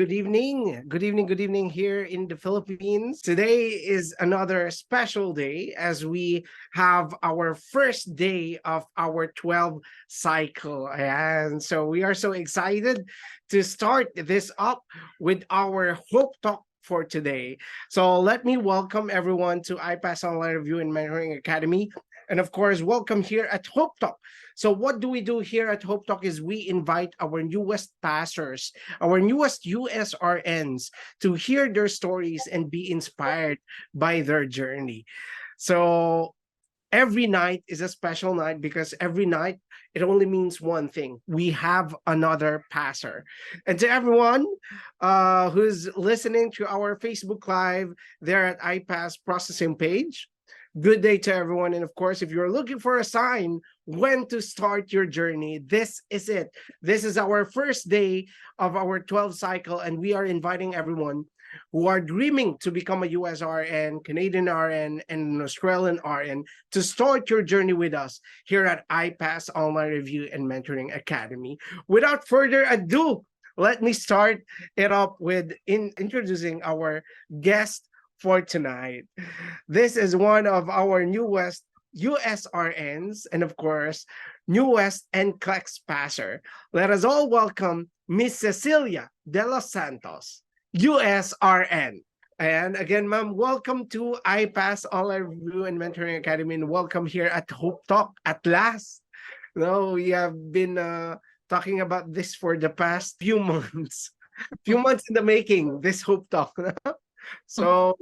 good evening. Good evening here in the Philippines. Today is another special day as we have our first day of our 12 cycle. And so we are so excited to start this up with our Hope Talk for today. So let me welcome everyone to IPASS Online Review and Mentoring Academy. And of course, welcome here at Hope Talk. So what do we do here at Hope Talk is we invite our newest passers, our newest USRNs to hear their stories and be inspired by their journey. So every night is a special night because every night it only means one thing. We have another passer. And to everyone who's listening to our Facebook Live there at IPASS processing page, good day to everyone. And of course, if you're looking for a sign when to start your journey, this is it. This is our first day of our 12 cycle, and we are inviting everyone who are dreaming to become a US RN, Canadian RN, and an Australian RN to start your journey with us here at IPASS Online Review and Mentoring Academy. Without further ado, let me start it up with introducing our guest for tonight. This is one of our newest USRNs and of course, newest NCLEX passer. Let us all welcome Miss Cecilia de los Santos, USRN. And again, ma'am, welcome to IPASS Online Review and Mentoring Academy and welcome here at Hope Talk at last. No, we have been talking about this for the past few months. Few months in the making, this Hope Talk. So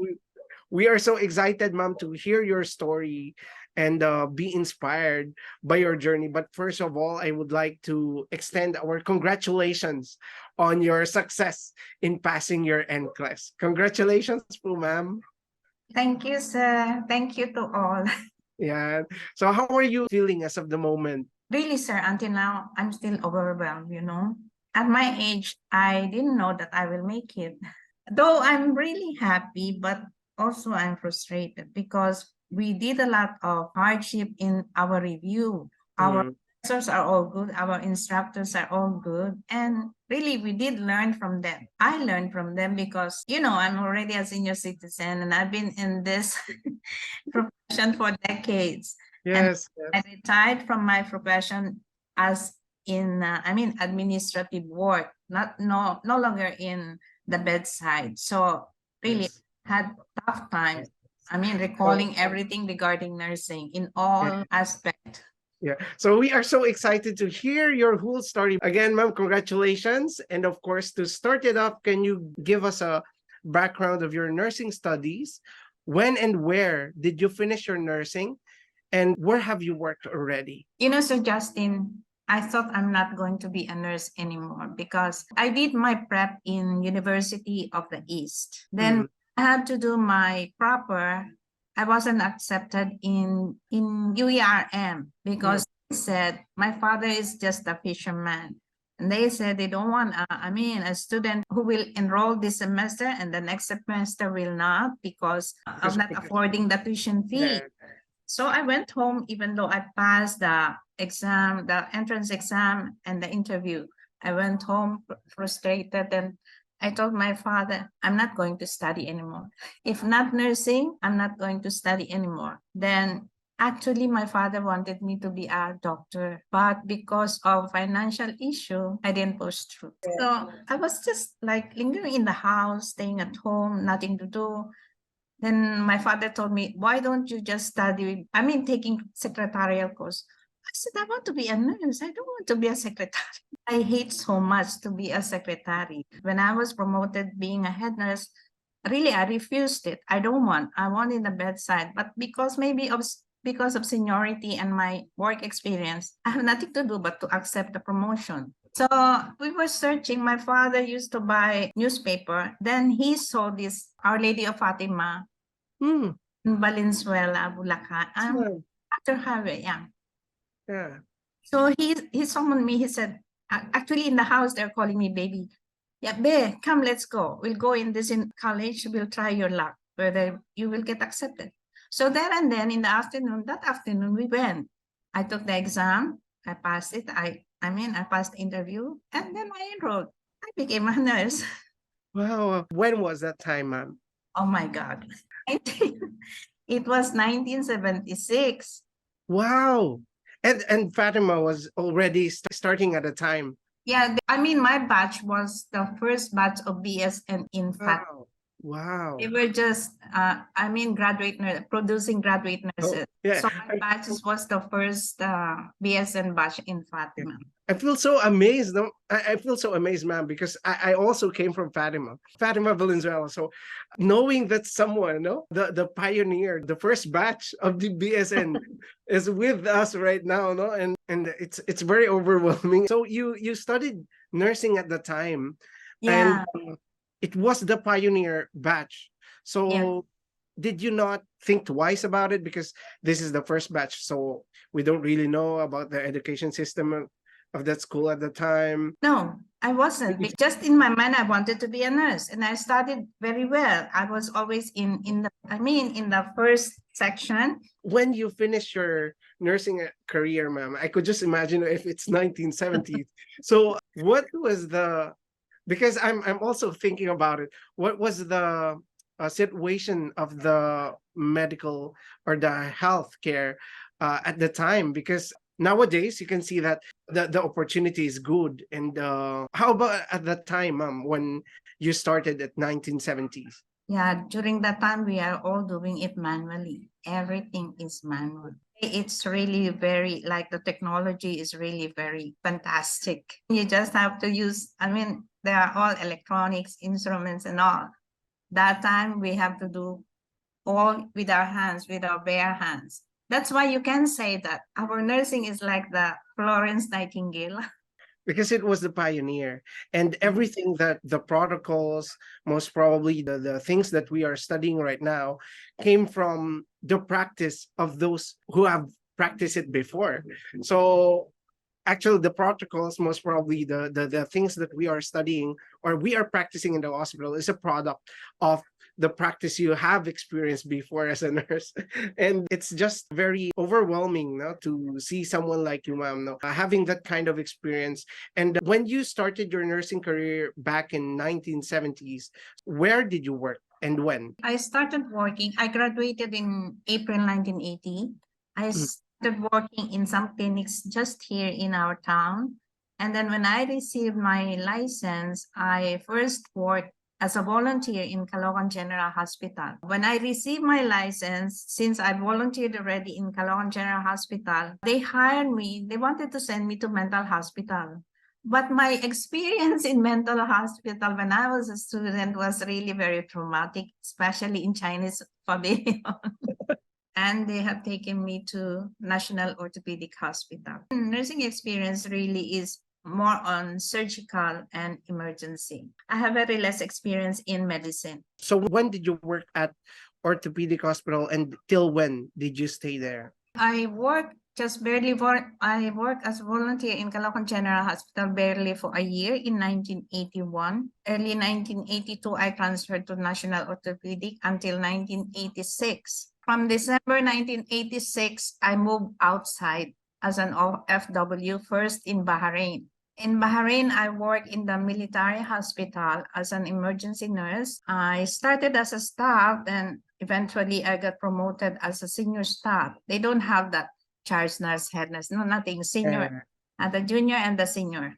we are so excited, ma'am, to hear your story and be inspired by your journey. But first of all, I would like to extend our congratulations on your success in passing your NCLEX. Congratulations po, ma'am. Thank you, sir. Thank you to all. Yeah. So how are you feeling as of the moment? Really, sir, until now, I'm still overwhelmed, you know. At my age, I didn't know that I will make it. Though I'm really happy, but also I'm frustrated because we did a lot of hardship in our review. Our professors are all good, our instructors are all good, and really we did learn from them. I learned from them because, you know, I'm already a senior citizen and I've been in this profession for decades. Yes, I retired from my profession as in, administrative work, no longer in the bedside. So really had tough times. Recalling everything regarding nursing in all aspects. Yeah. So we are so excited to hear your whole story. Again, ma'am, congratulations. And of course, to start it off, can you give us a background of your nursing studies? When and where did you finish your nursing? And where have you worked already? You know, Sir Justin, I thought I'm not going to be a nurse anymore because I did my prep in University of the East. Then I had to do my proper. I wasn't accepted in UERM because they said my father is just a fisherman. And they said they don't want, a student who will enroll this semester and the next semester will not because of not affording the tuition fee. So I went home, even though I passed the exam, the entrance exam and the interview. I went home frustrated and I told my father, I'm not going to study anymore. If not nursing, I'm not going to study anymore. Then actually my father wanted me to be a doctor, but because of financial issue, I didn't push through. So I was just like lingering in the house, staying at home, nothing to do. Then my father told me, why don't you just study, taking secretarial course. I said, I want to be a nurse. I don't want to be a secretary. I hate so much to be a secretary. When I was promoted being a head nurse, really, I refused it. I don't want. I want in the bedside. But because because of seniority and my work experience, I have nothing to do but to accept the promotion. So we were searching. My father used to buy newspaper. Then he saw this Our Lady of Fatima in Valenzuela, Bulacan. After Harvey, yeah. So he summoned me. He said, actually in the house, they're calling me baby. Yeah, Be, come, let's go. We'll go in college. We'll try your luck, whether you will get accepted. So there and then in the afternoon, that afternoon we went. I took the exam. I passed it. I passed the interview and then I enrolled. I became a nurse. Wow. When was that time, ma'am? Oh my God. It was 1976. Wow. And Fatima was already starting at the time. Yeah, I mean, my batch was the first batch of BSN in fact. Wow. They Wow. were just, I mean, graduate nurse, producing graduate Oh, nurses. yeah. So my batch was the first BSN batch in Yeah. Fatima. I feel so amazed. No? I feel so amazed, ma'am, because I also came from Fatima, Valenzuela. So knowing that someone, no, the pioneer, the first batch of the BSN is with us right now, no, and it's very overwhelming. So you studied nursing at the time, and Yeah, it was the pioneer batch. yeah. So did you not think twice about it, because this is the first batch, so we don't really know about the education system of that school at the time? No, I wasn't. Just in my mind, I wanted to be a nurse, and I studied very well. I was always in the, I mean, in the first section. When you finish your nursing career, ma'am, I could just imagine if it's 1970s. So what was the, because I'm also thinking about it, what was the situation of the medical or the healthcare at the time? Because nowadays you can see that the opportunity is good. And how about at that time, ma'am, when you started at 1970s? Yeah, during that time, we are all doing it manually. Everything is manual. It's really very, like the technology is really very fantastic. You just have to use, I mean, they are all electronics, instruments and all. That time we have to do all with our hands, with our bare hands. That's why you can say that our nursing is like the Florence Nightingale. Because it was the pioneer, and everything that the protocols, most probably the things that we are studying right now, came from the practice of those who have practiced it before. So actually the protocols, most probably the things that we are studying or we are practicing in the hospital, is a product of the practice you have experienced before as a nurse. And it's just very overwhelming, no, to see someone like you, ma'am, no, having that kind of experience. And when you started your nursing career back in 1970s, where did you work and when? I started working, I graduated in April 1980. I started working in some clinics just here in our town. And then when I received my license, I first worked as a volunteer in Caloocan General Hospital. When I received my license, since I volunteered already in Caloocan General Hospital, they hired me. They wanted to send me to mental hospital. But my experience in mental hospital when I was a student was really very traumatic, especially in Chinese pavilion. And they have taken me to National Orthopedic Hospital. Nursing experience really is more on surgical and emergency. I have very less experience in medicine. So when did you work at orthopedic hospital, and till when did you stay there? I work just barely for, I work as volunteer in Caloocan General Hospital barely for a year in 1981. Early 1982, I transferred to National Orthopedic until 1986. From December 1986, I moved outside as an OFW, first in Bahrain. In Bahrain, I worked in the military hospital as an emergency nurse. I started as a staff, and eventually I got promoted as a senior staff. They don't have that charge nurse, head nurse, no, nothing, senior, the junior and the senior.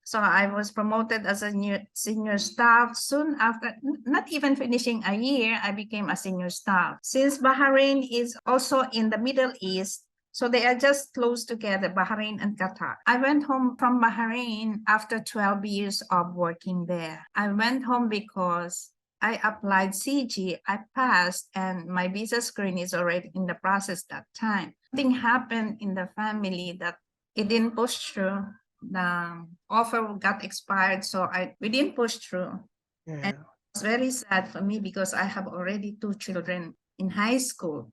So I was promoted as a senior staff. Soon after, not even finishing a year, I became a senior staff. Since Bahrain is also in the Middle East, so they are just close together, Bahrain and Qatar. I went home from Bahrain after 12 years of working there. I went home because I applied CG, I passed, and my visa screen is already in the process that time. Something happened in the family that it didn't push through. The offer got expired, so we didn't push through. And it was very sad for me because I have already 2 children in high school.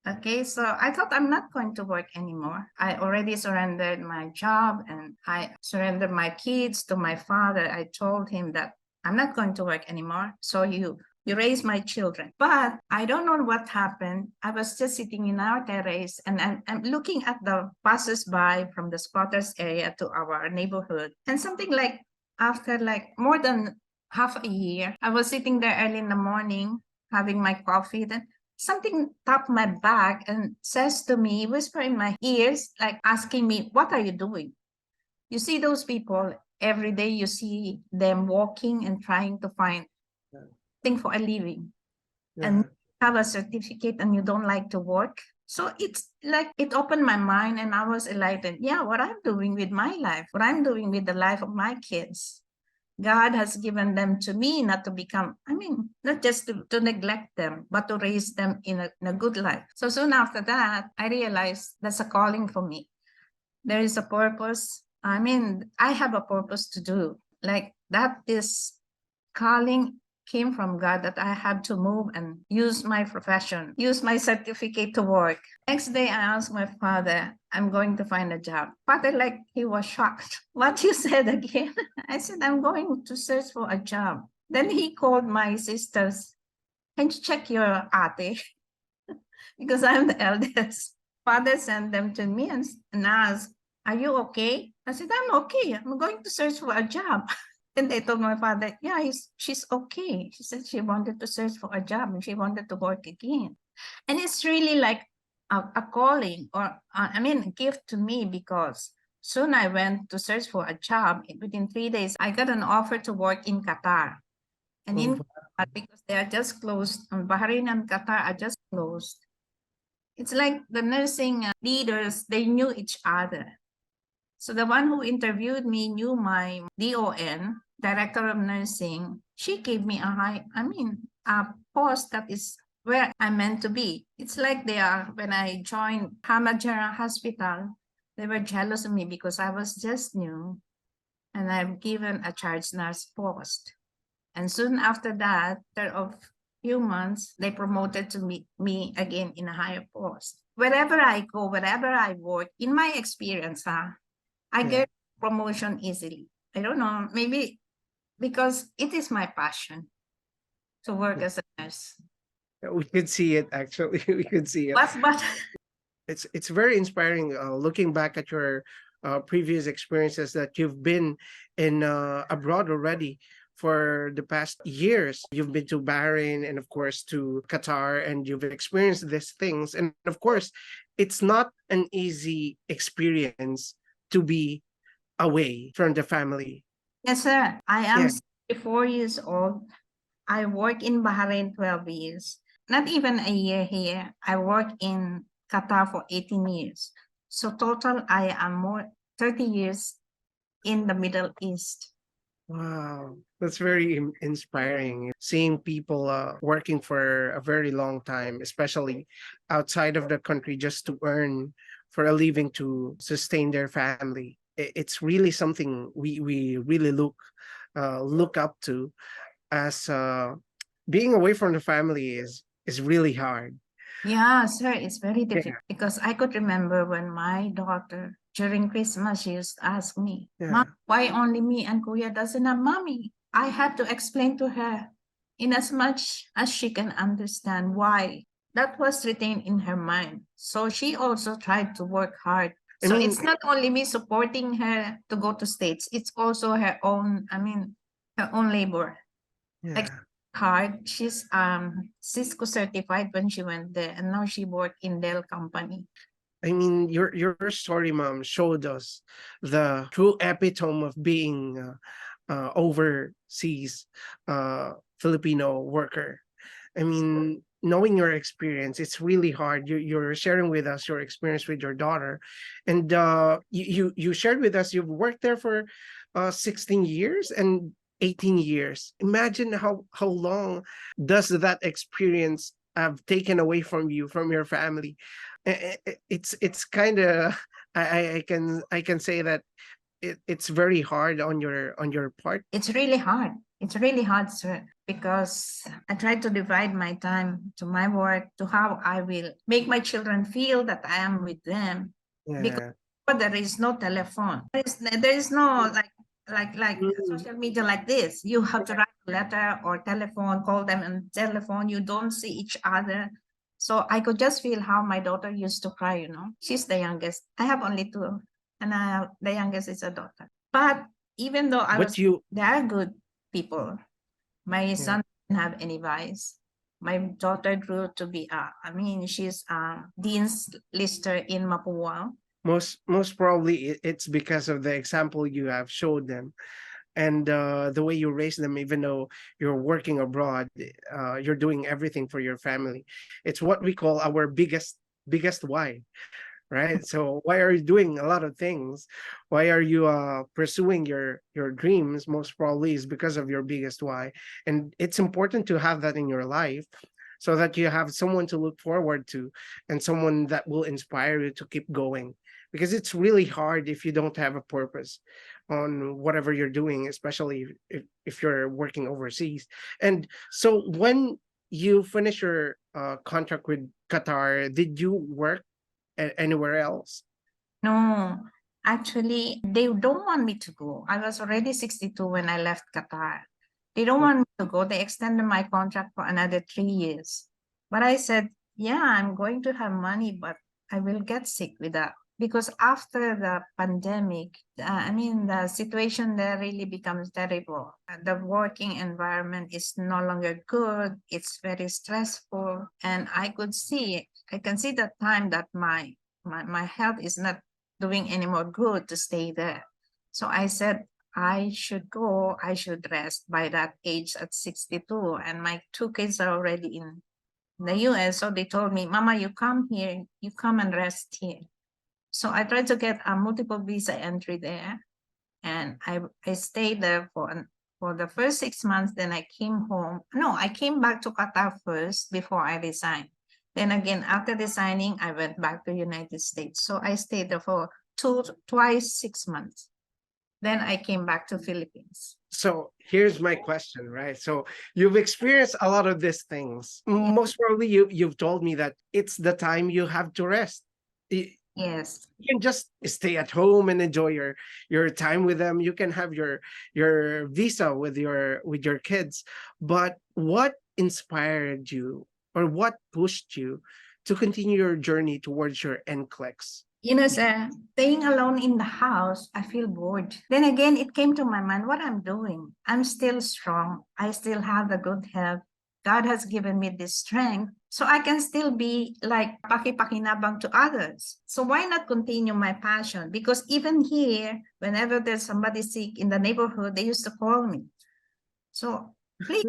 Okay, so I thought I'm not going to work anymore. I already surrendered my job and I surrendered my kids to my father. I told him that I'm not going to work anymore. So you raise my children. But I don't know what happened. I was just sitting in our terrace and I'm looking at the passers-by from the squatters area to our neighborhood. And something like after like more than half a year. I was sitting there early in the morning having my coffee. Then something tapped my back and says to me, whisper in my ears, like asking me, "What are you doing?" You see those people every day, you see them walking and trying to find thing for a living, and Yeah. have a certificate and you don't like to work. So it's like it opened my mind and I was enlightened. Yeah, what I'm doing with my life, what I'm doing with the life of my kids. God has given them to me not to become, I mean, not just to neglect them, but to raise them in a good life. So soon after that, I realized that's a calling for me. There is a purpose. I mean, I have a purpose to do. Like that is calling came from God, that I had to move and use my profession, use my certificate to work. Next day, I asked my father, "I'm going to find a job." Father, like, he was shocked. "What you said again?" I said, "I'm going to search for a job." Then he called my sisters. "Can you check your ate?" Because I'm the eldest. Father sent them to me and asked, "Are you okay?" I said, "I'm okay. I'm going to search for a job." And they told my father, "Yeah, she's okay." She said she wanted to search for a job and she wanted to work again. And it's really like a calling, or I mean, a gift to me, because soon I went to search for a job. Within 3 days, I got an offer to work in Qatar. And Oh, in Qatar, because they are just closed, Bahrain and Qatar are just closed. It's like the nursing leaders, they knew each other. So the one who interviewed me knew my DON, Director of Nursing. She gave me a post that is where I'm meant to be. It's like they are, when I joined Hamad General Hospital, they were jealous of me because I was just new and I'm given a charge nurse post. And soon after that, after a few months, they promoted to me again in a higher post. Wherever I go, wherever I work, in my experience, I yeah. get promotion easily. I don't know, maybe because it is my passion to work as a nurse. We could see it actually. We could see it. But It's very inspiring looking back at your previous experiences that you've been in abroad already for the past years. You've been to Bahrain and of course to Qatar, and you've experienced these things. And of course, it's not an easy experience to be away from the family. yes, sir, I am Yeah. 64 years old. I work in Bahrain 12 years. Not even a year here. I work in Qatar for 18 years. So total, I am more 30 years in the Middle East. Wow, that's very inspiring. Seeing people working for a very long time, especially outside of the country, just to earn for a living to sustain their family. It's really something we really look up to, as being away from the family is really hard. Yeah, sir, it's very Yeah, difficult because I could remember when my daughter during Christmas, she used to ask me, "Mom, yeah. why only me and Kuya doesn't have mommy?" I had to explain to her in as much as she can understand why. That was retained in her mind. So she also tried to work hard. I So mean, it's not only me supporting her to go to States, it's also her own, her own labor. Like yeah. hard. She's Cisco certified when she went there, and now she worked in Dell company. I mean, your story, mom, showed us the true epitome of being overseas Filipino worker. I mean, knowing your experience, it's really hard. You're sharing with us your experience with your daughter, and you shared with us you've worked there for 16 years and 18 years. Imagine how long does that experience have taken away from you, from your family. It's kind of I can say that it's very hard on your part. It's really hard. It's really hard, sir, because I try to divide my time to my work, to how I will make my children feel that I am with them. Because Yeah. there is no telephone. There is no like Mm, social media like this. You have to write a letter or telephone, call them on telephone. You don't see each other. So I could just feel how my daughter used to cry, She's the youngest. I have only two, and the youngest is a daughter. But even though but you they are good people. My Yeah. son didn't have any vice. My daughter grew to be she's a dean's lister in Mapua. Most probably it's because of the example you have showed them, and the way you raise them. Even though you're working abroad, you're doing everything for your family. It's what we call our biggest why, right? So why are you doing a lot of things? Why are you pursuing your dreams? Most probably is because of your biggest why. And it's important to have that in your life, so that you have someone to look forward to, and someone that will inspire you to keep going, because it's really hard if you don't have a purpose on whatever you're doing, especially if you're working overseas. And so when you finish your contract with Qatar, did you work anywhere else? No, actually, they don't want me to go. I was already 62 when I left Qatar. They don't want me to go. They extended my contract for another 3 years. But I said, yeah, I'm going to have money, but I will get sick with that. Because after the pandemic, the situation there really becomes terrible. The working environment is no longer good. It's very stressful. And I can see the time that my health is not doing any more good to stay there. So I said, I should go, I should rest by that age at 62. And my two kids are already in the US. So they told me, Mama, you come here, you come and rest here. So I tried to get a multiple visa entry there. And I stayed there for the first 6 months. Then I came home. No, I came back to Qatar first before I resigned. Then again, after resigning, I went back to United States. So I stayed there for twice 6 months. Then I came back to Philippines. So here's my question, right? So you've experienced a lot of these things. Most probably you've told me that it's the time you have to rest. Yes. You can just stay at home and enjoy your time with them. You can have your visa with your kids. But what inspired you, or what pushed you to continue your journey towards your NCLEX? Sir, staying alone in the house, I feel bored. Then again, it came to my mind what I'm doing. I'm still strong. I still have the good health. God has given me this strength, so I can still be like pakipakinabang to others. So why not continue my passion? Because even here, whenever there's somebody sick in the neighborhood, they used to call me. So please,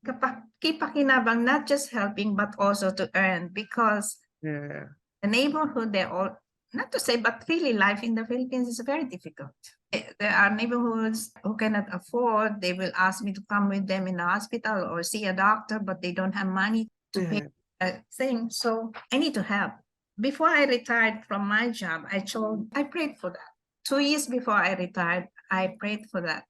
pakinabang, not just helping, but also to earn, because Yeah. the neighborhood, they're all, not to say, but really life in the Philippines is very difficult. There are neighborhoods who cannot afford, they will ask me to come with them in the hospital or see a doctor, but they don't have money to pay a thing. So I need to help. Before I retired from my job, I prayed for that. 2 years before I retired, I prayed for that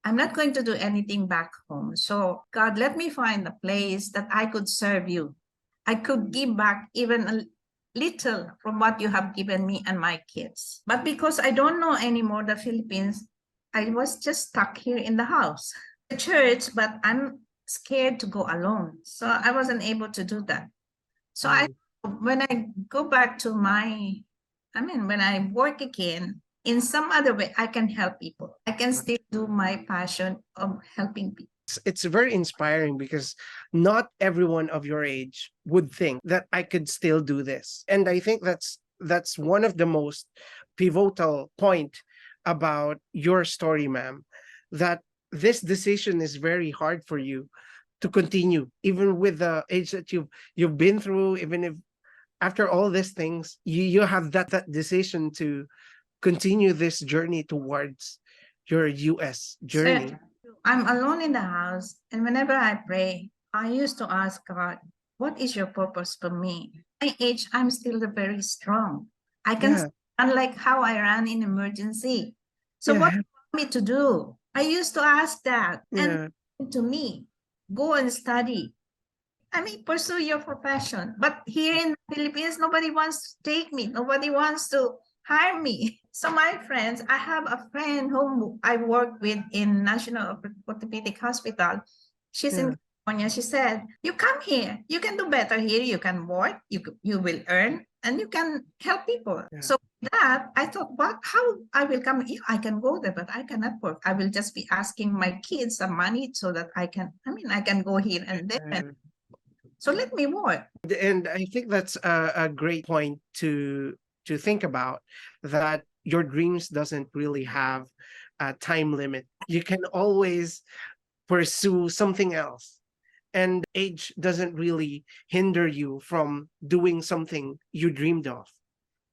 I'm not going to do anything back home. So God, let me find a place that I could serve you. I could give back even a little from what you have given me and my kids. But because I don't know anymore the Philippines, I was just stuck here in the house. The church, but I'm scared to go alone. So I wasn't able to do that. So when I go back to when I work again, in some other way, I can help people. I can still do my passion of helping people. It's very inspiring, because not everyone of your age would think that I could still do this. And I think that's one of the most pivotal point about your story, ma'am, that this decision is very hard for you to continue, even with the age that you've been through. Even if after all these things, you have that decision to continue this journey towards your US journey. So, I'm alone in the house, and whenever I pray, I used to ask God, what is your purpose for me? At my age, I'm still very strong. I can Yeah. unlike how I ran in emergency. So what Yeah. do you want me to do? I used to ask that. And Yeah. to me, go and study. Pursue your profession. But here in the Philippines, nobody wants to take me. Nobody wants to hire me. So my friends, I have a friend whom I work with in National Orthopedic Hospital. She's in California. She said, you come here. You can do better here. You can work. You will earn. And you can help people. Yeah. So that, I thought, what? How I will come? I can go there, but I cannot work. I will just be asking my kids some money so that I can. I mean, I can go here and there. So let me work. And I think that's a great point to think about, that your dreams doesn't really have a time limit. You can always pursue something else, and age doesn't really hinder you from doing something you dreamed of.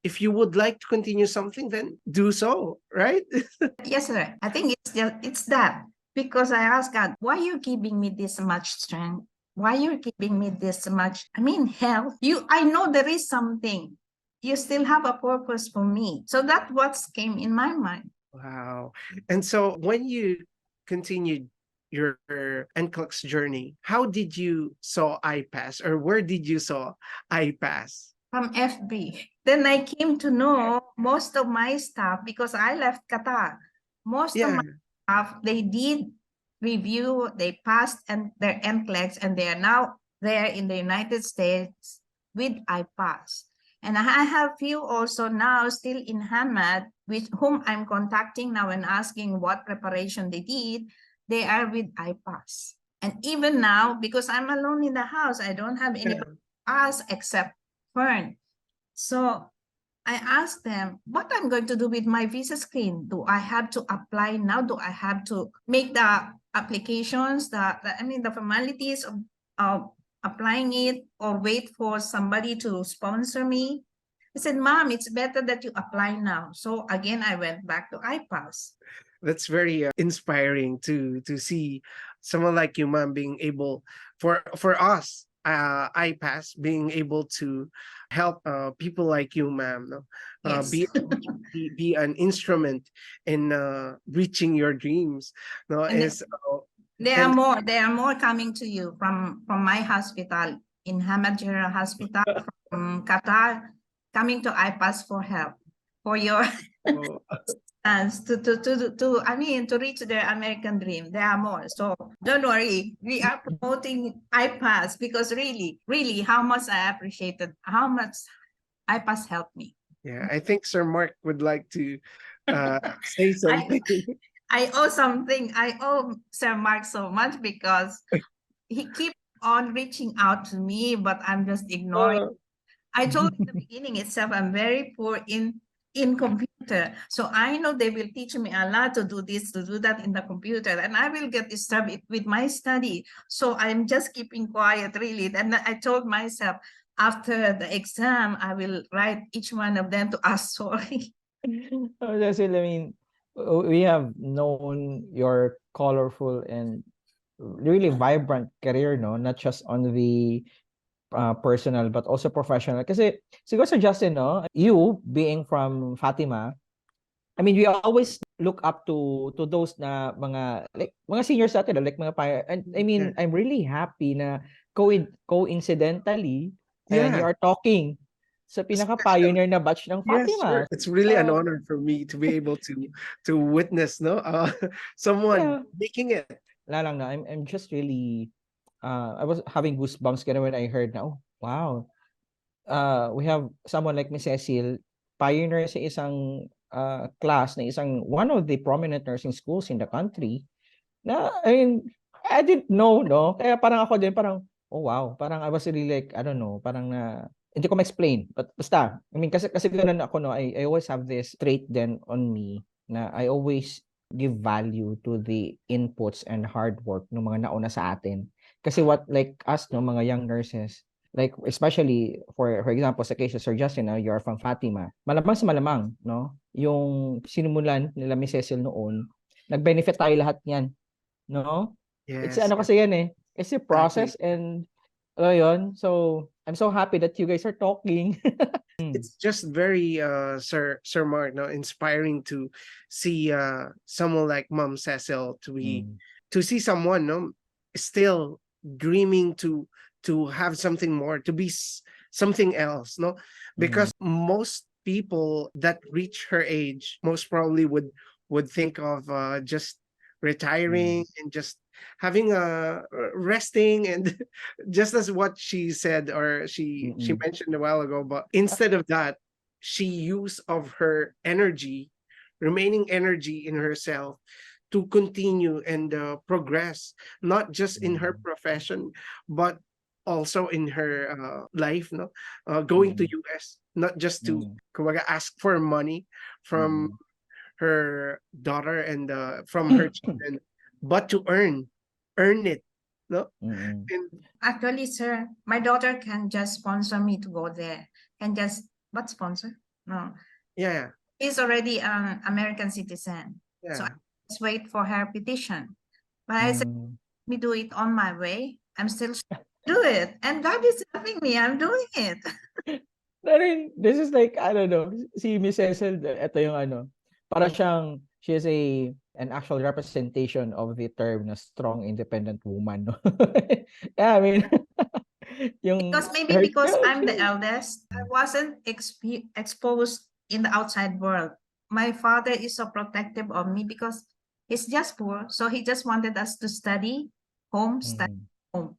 If you would like to continue something, then do so, right? Yes, sir. I think it's that, because I asked God, why you giving me this much strength? Why you're giving me this much? I mean, health. I know there is something. You still have a purpose for me. So that what came in my mind. Wow. And so when you continued your NCLEX journey, how did you saw IPASS, or where did you saw IPASS? From FB. Then I came to know most of my staff, because I left Qatar. Most of Yeah. my staff, they did review, they passed and their NCLEX, and they are now there in the United States with IPASS. And I have few also now still in Hamad, with whom I'm contacting now and asking what preparation they did. They are with IPASS. And even now, because I'm alone in the house, I don't have anybody to ask except Fern. So I asked them what I'm going to do with my visa screen. Do I have to apply now? Do I have to make the applications, the formalities of applying it, or wait for somebody to sponsor me? I said, Mom, it's better that you apply now. So again, I went back to IPASS. That's very inspiring to see someone like you, ma'am, being able, for us, IPASS, being able to help people like you, ma'am, no? Yes. Be an instrument in reaching your dreams, no? And Is there are and more. There are more coming to you from my hospital in Hamad General Hospital, from Qatar, coming to IPASS for help, for your oh, chance to reach their American dream. There are more. So don't worry. We are promoting IPASS, because really, really, how much I appreciated, how much IPASS helped me. yeah, I think Sir Mark would like to say I something. I owe something. I owe Sir Mark so much, because he keeps on reaching out to me, but I'm just ignoring. Uh, I told in the beginning itself, I'm very poor in computer. So I know they will teach me a lot to do this, to do that in the computer, and I will get disturbed with my study. So I'm just keeping quiet, really. And I told myself, after the exam, I will write each one of them to ask sorry. Cecil, I mean, we have known your colorful and really vibrant career, no? Not just on the personal but also professional. Kasi siguro sa Justin, no? You being from Fatima, I mean, we always look up to those na mga like mga seniors natin, like mga and I mean, yeah, I'm really happy na coincidentally and you yeah. are talking sa pinaka-pioneer na batch ng Yes, Fatima. sure. It's really an So, honor for me to be able to witness, no, someone yeah, making it. wala lang na I'm just really I was having goosebumps kind when I heard na, oh, wow. We have someone like Miss Cecil, pioneer sa isang class na isang one of the prominent nursing schools in the country. Na, I mean, I didn't know, no? Kaya parang ako din, parang, oh wow, parang I was really like, I don't know, parang na, hindi ko ma-explain. But basta, I mean, kasi ganun ako, no? I always have this trait then on me na I always give value to the inputs and hard work ng mga nauna sa atin. Kasi what, like us, no, mga young nurses, like especially for example sa case of Sir Justin, you're from Fatima, malamang sa malamang, no? Yung sinimulan nila Miss Cecil noon, nag-benefit tayo lahat niyan. No? It's Yes, ano yes, kasi yan eh. It's a exactly. process and ano yun. So, I'm so happy that you guys are talking. It's just very Sir Mark, no, inspiring to see someone like Mom Cecil, Mm. to see someone, no, still dreaming to have something more, to be something else, no, Mm. because most people that reach her age most probably would think of just retiring Mm. and just having a resting, and just as what she said, or she Mm. mentioned a while ago, but instead of that, she used of her energy, remaining energy in herself, to continue and progress, not just in her Mm, profession, but also in her life, no? Going to mm, US, not just to mm, kumbaga, ask for money from mm, her daughter and from her children, but to earn it, no? mm, And Actually, sir, my daughter can just sponsor me to go there. Can just, what sponsor? No, yeah, she's already an American citizen. So I yeah. just wait for her petition. But I said, mm. me do it on my way. I'm still do it. And God is helping me. I'm doing it. I mean, this is like, I don't know, si Miss Cecil, ito yung ano, para siyang, she is an actual representation of the term na strong, independent woman, no? Yeah, I mean, yung, Because maybe her, because yeah, I'm the she, eldest, I wasn't exposed in the outside world. My father is so protective of me because he's just poor. So he just wanted us to study study mm, home.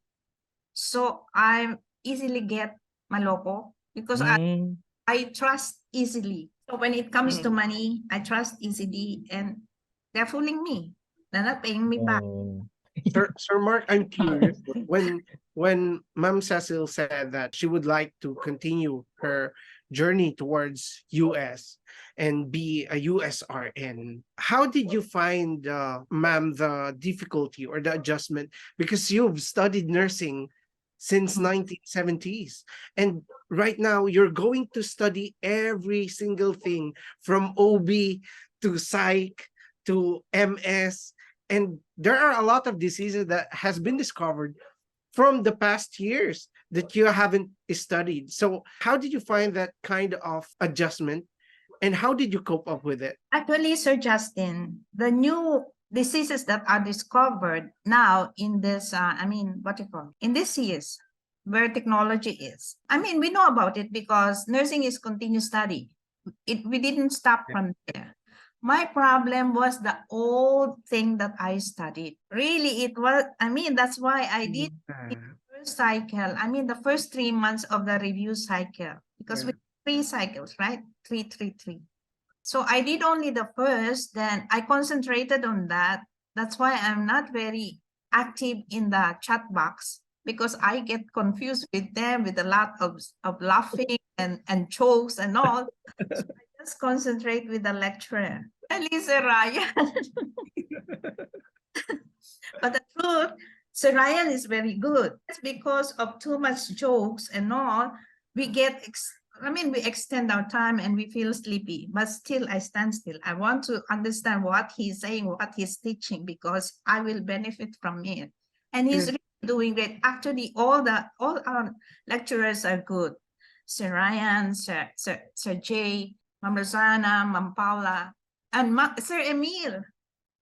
So I easily get maloko because mm, I trust easily. So when it comes to Mhm. money, I trust easily and they're fooling me. They're not paying me back. oh. Sir Mark, I'm curious. When Ma'am Cecil said that she would like to continue her journey towards US and be a USRN, how did you find, ma'am, the difficulty or the adjustment? Because you've studied nursing since 1970s, and right now you're going to study every single thing from OB to psych to MS, and there are a lot of diseases that has been discovered from the past years that you haven't studied. So how did you find that kind of adjustment, and how did you cope up with it? Actually, Sir Justin, the new diseases that are discovered now in this, what you call, in this years where technology is. I mean, we know about it because nursing is continuous study. We didn't stop from there. My problem was the old thing that I studied. Really, it was, that's why I did the Ah, first cycle. The first 3 months of the review cycle because yeah. we 3 cycles, right? 3, 3, 3. So I did only the first, then I concentrated on that. That's why I'm not very active in the chat box because I get confused with them with a lot of laughing and jokes and all. So I just concentrate with the lecturer. Elisa Ryan. But the truth, Sir Ryan is very good. It's because of too much jokes and all, we get, we extend our time and we feel sleepy, but still I stand still. I want to understand what he's saying, what he's teaching, because I will benefit from it. And he's Yeah. really doing great. Actually, all our lecturers are good. Sir Ryan, Sir Jay, Ma'am Rosana, Ma'am Paula, and Sir Emil.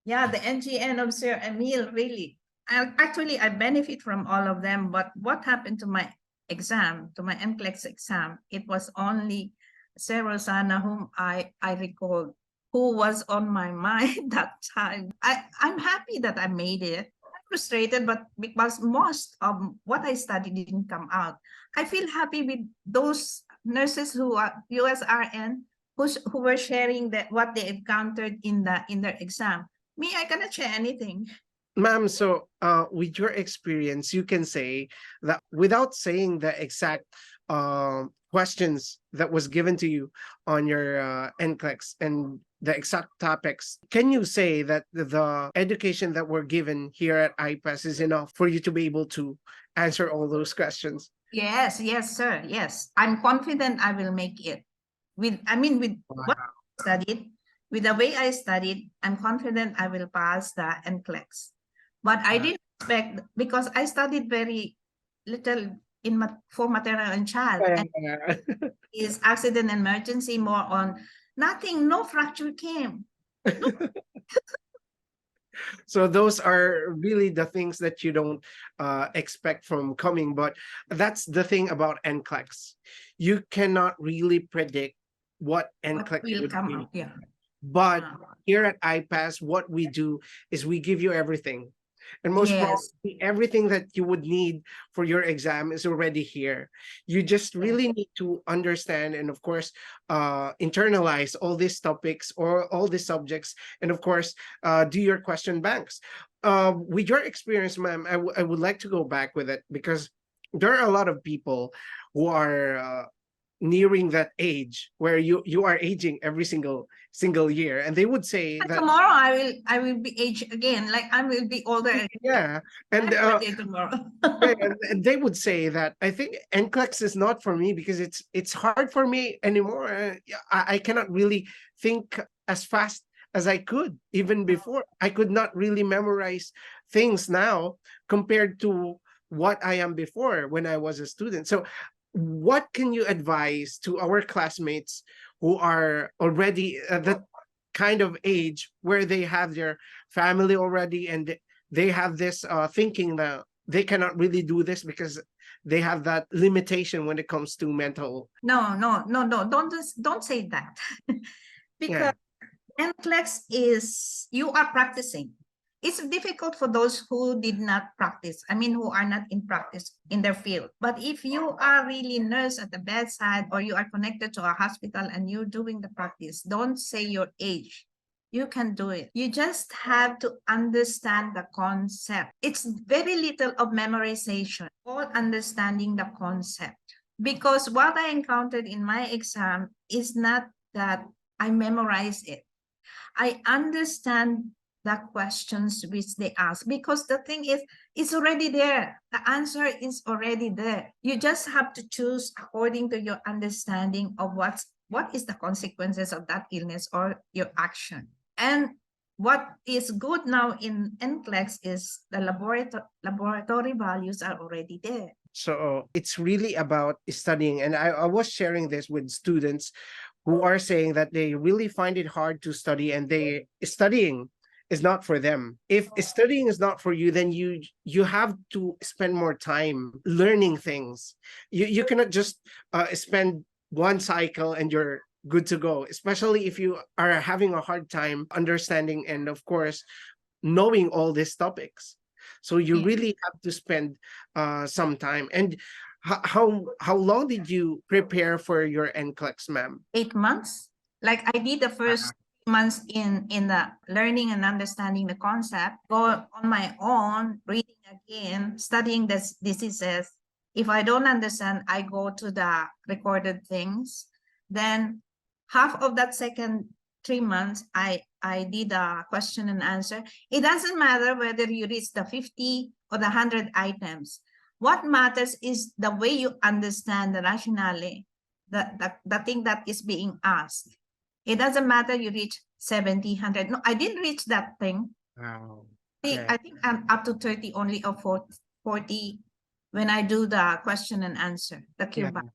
Yeah, the NGN of Sir Emil, really. I benefit from all of them, but what happened to my exam, to my NCLEX exam, it was only Sir Rosanna whom I recalled, who was on my mind that time. I'm happy that I made it. I'm frustrated, but because most of what I studied didn't come out. I feel happy with those nurses who are USRN who were sharing that what they encountered in their exam. Me, I cannot share anything. Ma'am, so with your experience, you can say that without saying the exact questions that was given to you on your NCLEX and the exact topics, can you say that the education that we're given here at IPASS is enough for you to be able to answer all those questions? Yes, yes, sir. Yes. I'm confident I will make it. With what I studied, with the way I studied, I'm confident I will pass the NCLEX. But I didn't expect because I studied very little for maternal and child, and Yeah. is accident and emergency more on nothing, no fracture came. No. So those are really the things that you don't expect from coming, but that's the thing about NCLEX. You cannot really predict what What NCLEX will would come bring. out? Yeah. But Uh, here at IPASS, what we do is we give you everything. And most Yes. probably, everything that you would need for your exam is already here. You just really need to understand and, of course, internalize all these topics or all these subjects, and, of course, do your question banks. With your experience, ma'am, I would like to go back with it because there are a lot of people who are nearing that age where you are aging every single year, and they would say And that tomorrow I will be aged again. Like I will be older again. yeah, and My birthday tomorrow. yeah, and they would say that I think NCLEX is not for me because it's hard for me anymore. Yeah, I cannot really think as fast as I could even before. I could not really memorize things now compared to what I am before when I was a student. So what can you advise to our classmates who are already at that kind of age where they have their family already, and they have this thinking that they cannot really do this because they have that limitation when it comes to mental. No, no, no, no. Don't say that. Yeah. Because NCLEX is you are practicing. It's difficult for those who did not practice. I mean, who are not in practice in their field. But if you are really nurse at the bedside or you are connected to a hospital and you're doing the practice, don't say your age. You can do it. You just have to understand the concept. It's very little of memorization, all understanding the concept. Because what I encountered in my exam is not that I memorize it. I understand the questions which they ask, because the thing is, it's already there. The answer is already there. You just have to choose according to your understanding of what is the consequences of that illness or your action. And what is good now in NCLEX is the laboratory values are already there. So it's really about studying. And I was sharing this with students who are saying that they really find it hard to study, and studying is not for them. If studying is not for you, then you have to spend more time learning things. You cannot just spend one cycle and you're good to go, especially if you are having a hard time understanding and, of course, knowing all these topics. So you really have to spend some time. And how long did you prepare for your NCLEX, ma'am? 8 months. Like I did the first months in the learning and understanding the concept, go on my own, reading again, studying the diseases. If I don't understand, I go to the recorded things. Then half of that second 3 months, I did a question and answer. It doesn't matter whether you reach the 50 or the 100 items. What matters is the way you understand the rationale, the thing that is being asked. It doesn't matter you reach 70, 100. No, I didn't reach that thing. Wow. I think I'm up to 30 only, or 40 when I do the question and answer, the Yeah, Q-bank.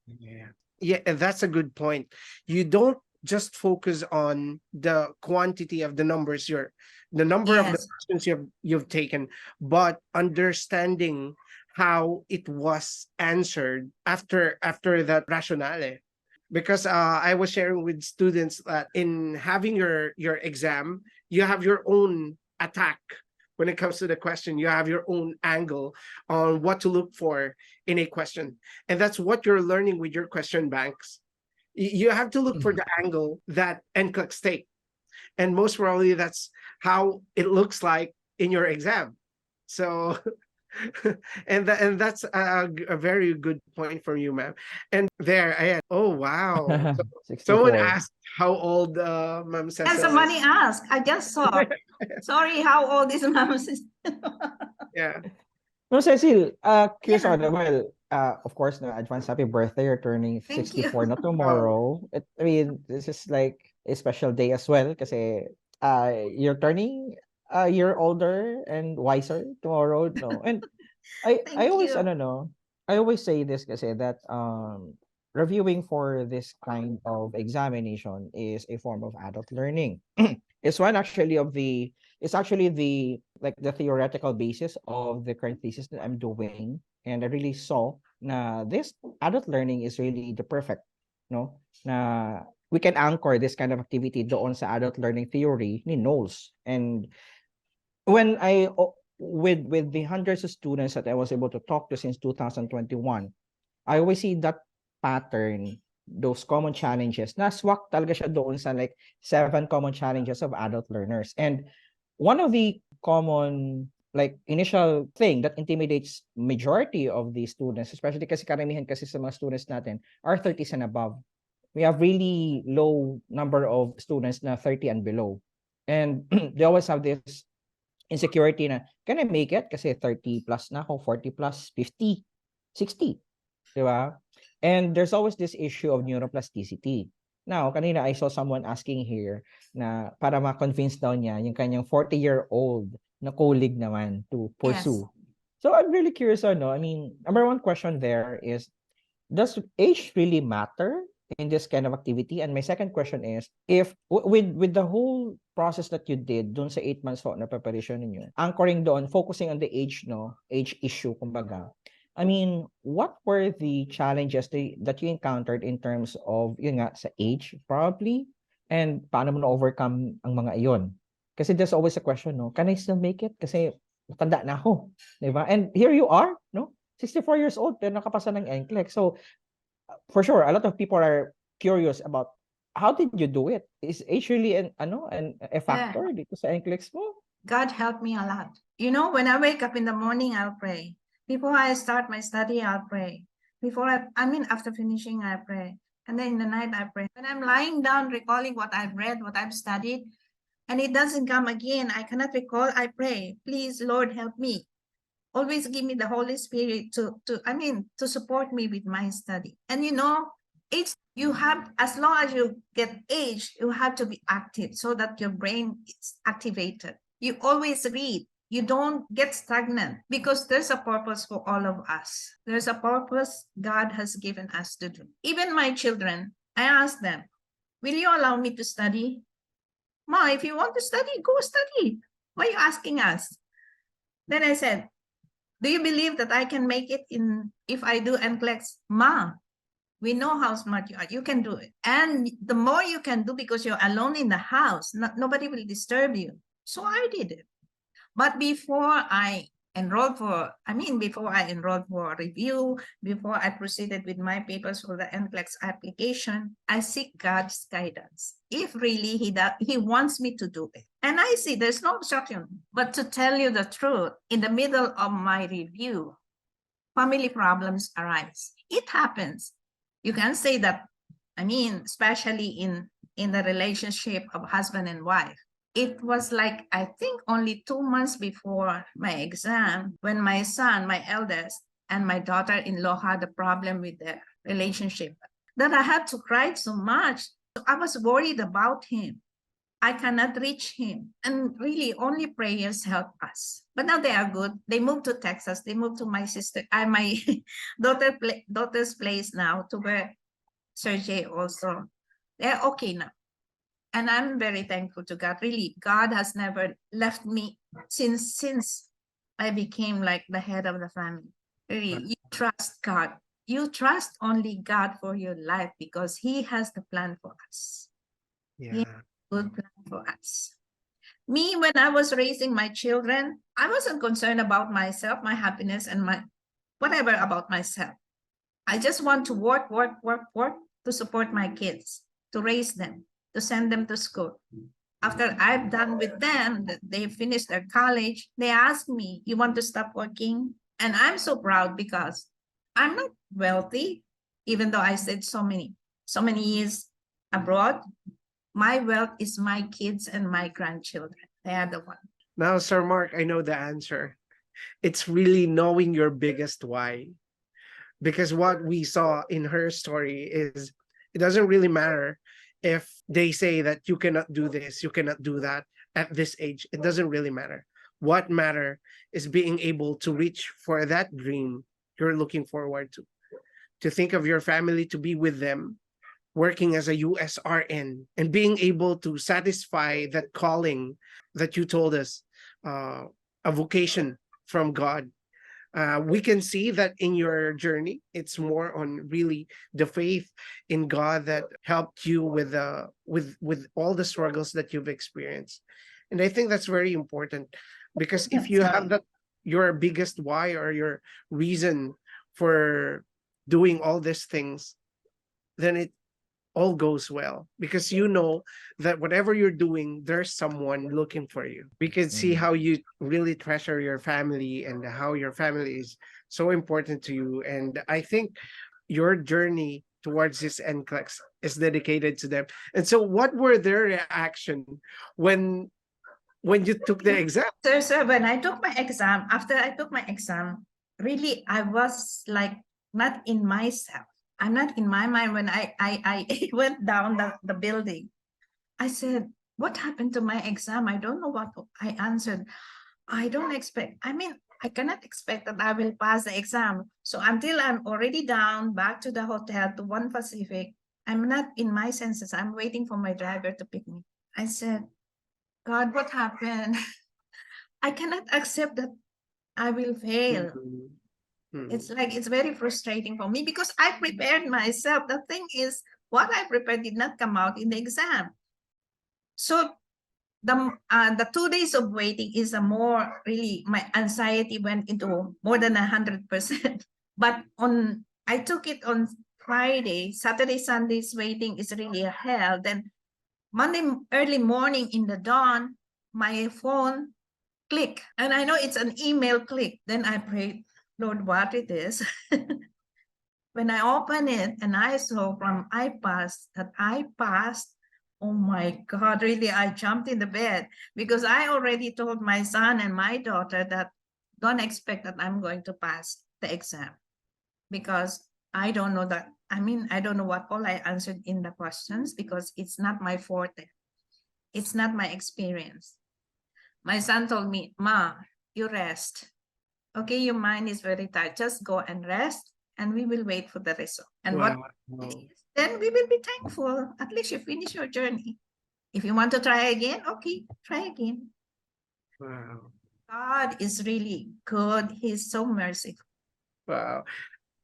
and that's a good point. You don't just focus on the quantity of the numbers, the number of the Yes. questions you've taken, but understanding how it was answered after that rationale. Because I was sharing with students that in having your exam, you have your own attack. When it comes to the question, you have your own angle on what to look for in a question. And that's what you're learning with your question banks. You have to look for the angle that NCLEX take. And most probably that's how it looks like in your exam. So, and that's a very good point from you, ma'am. And there, oh, wow. So someone 64. asked how old Ma'am And Cecil somebody is. asked, I just saw. Sorry, how old is mom? Yeah. No, Cecil, curious Yeah. on, well, of course, no, advance happy birthday. You're turning Thank you. 64 not Oh, tomorrow. I mean, this is like a special day as well kasi you're turning a year older and wiser tomorrow. No. And I Thank always, you. I don't know, I always say this kasi that reviewing for this kind of examination is a form of adult learning. It's one actually of the, it's actually the, like the theoretical basis of the current thesis that I'm doing. And I really saw na this adult learning is really the perfect, no? Na we can anchor this kind of activity doon sa adult learning theory ni Knowles. And when I with the hundreds of students that I was able to talk to since 2021, I always see that pattern, those common challenges. Naswak talaga siya doon sa like 7 common challenges of adult learners. And one of the common like initial thing that intimidates majority of the students, especially kasi karamihan kasi sa mga students natin are 30s and above. We have really low number of students na 30 and below. And they always have this insecurity na, can I make it? Kasi 30 plus na ako, 40 plus, 50, 60. Di ba? And there's always this issue of neuroplasticity. Now, kanina I saw someone asking here na para ma-convince daw niya yung kanyang 40-year-old na colleague naman to pursue. Yes. So I'm really curious, I mean, number one question there is, does age really matter in this kind of activity? And my second question is, if with the whole process that you did dun sa 8 months na preparation ninyo, anchoring doon, focusing on the age, age issue, kumbaga, I mean, what were the challenges that you encountered in terms of, yun nga, sa age, probably, and paano mo na-overcome ang mga iyon? Kasi there's always a question, can I still make it? Kasi matanda na ako, di ba? And here you are, 64 years old, pero nakapasa ng NCLEX. So, for sure, a lot of people are curious about how did you do it? Is age really a factor dito sa NCLEX mo? God helped me a lot. When I wake up in the morning, I'll pray. Before I start my study, I'll pray. After finishing, I pray. And then in the night, I pray. When I'm lying down, recalling what I've read, what I've studied, and it doesn't come again, I cannot recall, I pray. Please, Lord, help me. Always give me the Holy Spirit to support me with my study. And as long as you get age, you have to be active so that your brain is activated. You always read. You don't get stagnant because there's a purpose for all of us. There's a purpose God has given us to do. Even my children, I ask them, will you allow me to study? Ma, if you want to study, go study. Why are you asking us? Then I said, do you believe that I can make it if I do NCLEX? Ma, we know how smart you are. You can do it. And the more you can do because you're alone in the house, nobody will disturb you. So I did it. But before I enrolled for review, before I proceeded with my papers for the NCLEX application, I seek God's guidance. If really He wants me to do it. And I see there's no obstruction. But to tell you the truth, in the middle of my review, family problems arise. It happens. You can say that, especially in the relationship of husband and wife. It was like, I think only 2 months before my exam, when my son, my eldest, and my daughter-in-law had a problem with their relationship, that I had to cry so much. So I was worried about him. I cannot reach him. And really, only prayers help us. But now they are good. They moved to Texas. They moved to my daughter's place now, to where Sergey also. They're okay now. And I'm very thankful to God. Really, God has never left me since I became like the head of the family. Really, you trust God. You trust only God for your life because He has the plan for us. Yeah. He has a good plan for us. Me, when I was raising my children, I wasn't concerned about myself, my happiness, and my whatever about myself. I just want to work to support my kids, to raise them, to send them to school. After I've done with them, they finished their college, they ask me, you want to stop working? And I'm so proud because I'm not wealthy, even though I stayed so many years abroad. My wealth is my kids and my grandchildren. They are the one. Now, Sir Mark, I know the answer. It's really knowing your biggest why. Because what we saw in her story is it doesn't really matter if they say that you cannot do this, you cannot do that at this age. It doesn't really matter. What matter is being able to reach for that dream you're looking forward to think of your family, to be with them, working as a USRN, and being able to satisfy that calling that you told us, a vocation from God. We can see that in your journey, it's more on really the faith in God that helped you with all the struggles that you've experienced. And I think that's very important because if you have that your biggest why or your reason for doing all these things, then it all goes well, because you know that whatever you're doing, there's someone looking for you. We can see how you really treasure your family and how your family is so important to you. And I think your journey towards this NCLEX is dedicated to them. And so what were their reaction when you took the exam? So when I took my exam, after I took my exam, really I was like not in myself. I'm not in my mind. When I went down the building, I said, what happened to my exam? I don't know what I answered. I don't expect, I mean, I cannot expect that I will pass the exam. So until I'm already down, back to the hotel, to One Pacific, I'm not in my senses. I'm waiting for my driver to pick me. I said, God, what happened? I cannot accept that I will fail. It's like, it's very frustrating for me because I prepared myself. The thing is, what I prepared did not come out in the exam. So the 2 days of waiting is a more, really, my anxiety went into more than 100%. But I took it on Friday. Saturday, Sunday's waiting is really a hell. Then Monday early morning in the dawn, my phone click, and I know it's an email click. Then I prayed, Lord, what it is? When I opened it and I saw from IPASS that I passed, oh my God, really, I jumped in the bed because I already told my son and my daughter that don't expect that I'm going to pass the exam because I don't know that. I mean, I don't know what all I answered in the questions because it's not my forte. It's not my experience. My son told me, Ma, you rest. Okay, your mind is very tired. Just go and rest, and we will wait for the result. And then we will be thankful. At least you finish your journey. If you want to try again, okay, try again. Wow. God is really good. He's so merciful. Wow.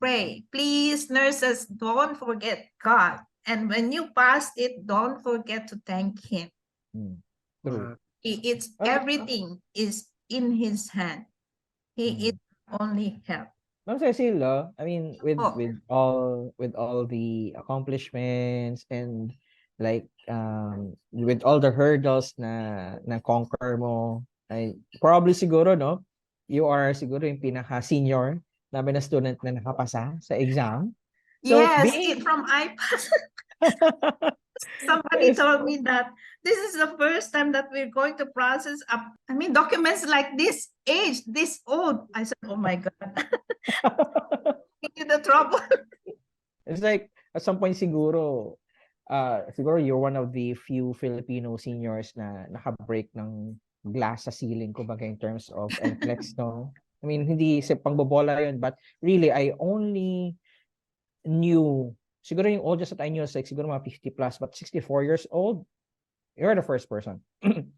Pray, please, nurses, don't forget God. And when you pass it, don't forget to thank Him. Wow. It's everything is in His hand. He is only help. Ma'am Cecilia, I mean, with Oh. with all the accomplishments and like with all the hurdles na conquer mo, ay probably siguro no, you are siguro yung pinaka senior namin na student na nakapasa sa exam. So Yes, being from IPASS. Somebody told me that this is the first time that we're going to process documents like this age, this old. I said, oh my God. The trouble. It's like at some point siguro siguro you're one of the few Filipino seniors na naka-break ng glass sa ceiling kumbaga in terms of NCLEX, no? I mean, hindi sa pangbobola yun, but really I only knew siguro yung oldest that I knew is like siguro mga 50 plus, but 64 years old, you're the first person.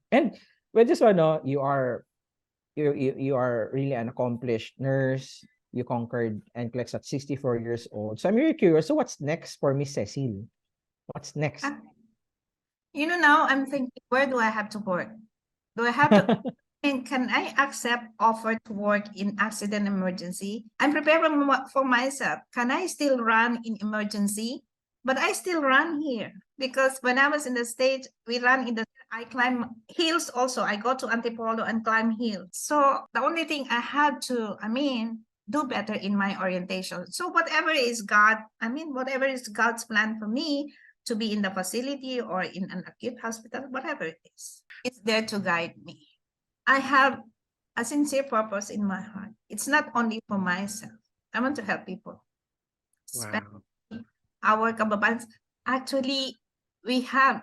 And with this one, no, you are really an accomplished nurse. You conquered NCLEX at 64 years old. So I'm really curious. So what's next for Miss Cecile? What's next? Now I'm thinking, where do I have to work? Do I have to, and can I accept offer to work in accident emergency? I'm preparing for myself. Can I still run in emergency? But I still run here because when I was in the States, I climb hills also. I go to Antipolo and climb hills. So the only thing I had to, do better in my orientation. So whatever is God's plan for me to be in the facility or in an acute hospital, whatever it is, it's there to guide me. I have a sincere purpose in my heart. It's not only for myself. I want to help people. Wow. Our kababans, actually, we have,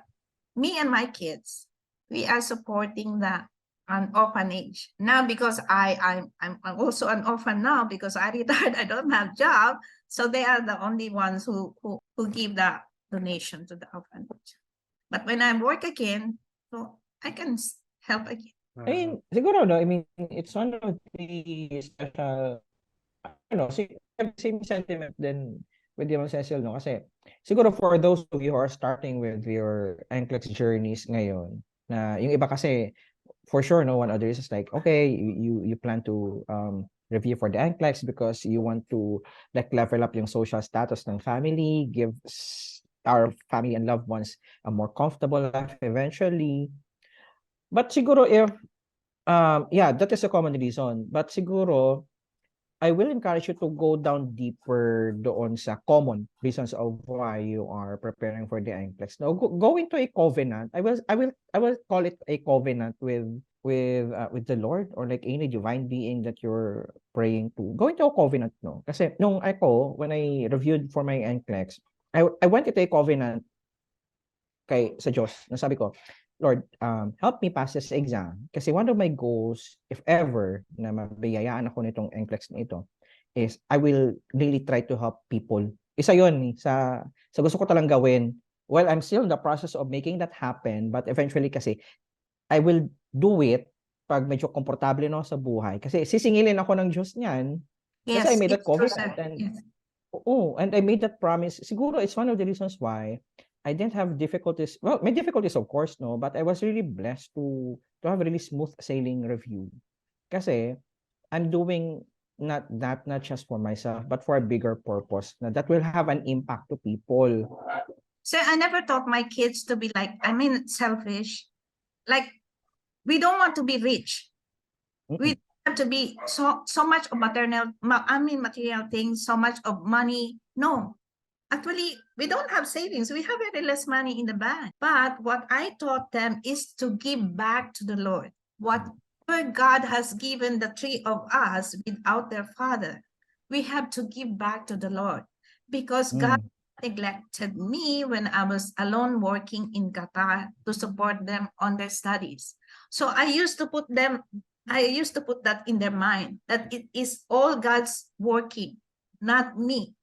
me and my kids, we are supporting an orphanage. Now, because I'm also an orphan now because I retired, I don't have job. So they are the only ones who give the donation to the orphanage. But when I work again, so I can help again. I mean, siguro, no, I mean, it's one of the special, I don't know, same sentiment than with the Cecil, no? Kasi, siguro for those of you who are starting with your NCLEX journeys ngayon, na yung iba kasi, for sure, no one others is like, okay, you plan to review for the NCLEX because you want to like level up yung social status ng family, give our family and loved ones a more comfortable life eventually. But siguro if yeah, that is a common reason. But siguro I will encourage you to go down deeper doon sa common reasons of why you are preparing for the NCLEX. Now, go into a covenant. I will call it a covenant with the Lord or like any divine being that you're praying to. Go into a covenant, no? Kasi nung ako, when I reviewed for my NCLEX, I went into a covenant sa Diyos. Nasabi ko, Lord, help me pass this exam. Kasi one of my goals, if ever, na mabiyayaan ako nitong NCLEX na ito, is I will really try to help people. Isa yun sa gusto ko talang gawin. Well, I'm still in the process of making that happen, but eventually kasi, I will do it pag medyo komportable na ako sa buhay. Kasi sisingilin ako ng Diyos niyan. Kasi I made that covenant. And, and I made that promise. Siguro it's one of the reasons why I didn't have difficulties. Well, may difficulties of course, no, but I was really blessed to have really smooth sailing review. Kasi I'm doing not just for myself, but for a bigger purpose that will have an impact to people. So I never taught my kids to be like, selfish. Like, we don't want to be rich. We don't have to be so much of material things, so much of money. No. Actually, we don't have savings. We have very less money in the bank. But what I taught them is to give back to the Lord. Whatever God has given the three of us without their father, we have to give back to the Lord. Because God neglected me when I was alone working in Qatar to support them on their studies. So I used to put that in their mind, that it is all God's working, not me.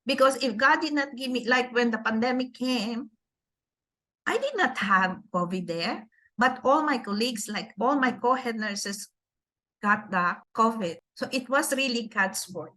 Because if God did not give me, like when the pandemic came, I did not have COVID there, but all my colleagues, like all my co-head nurses, got the COVID. So it was really God's work.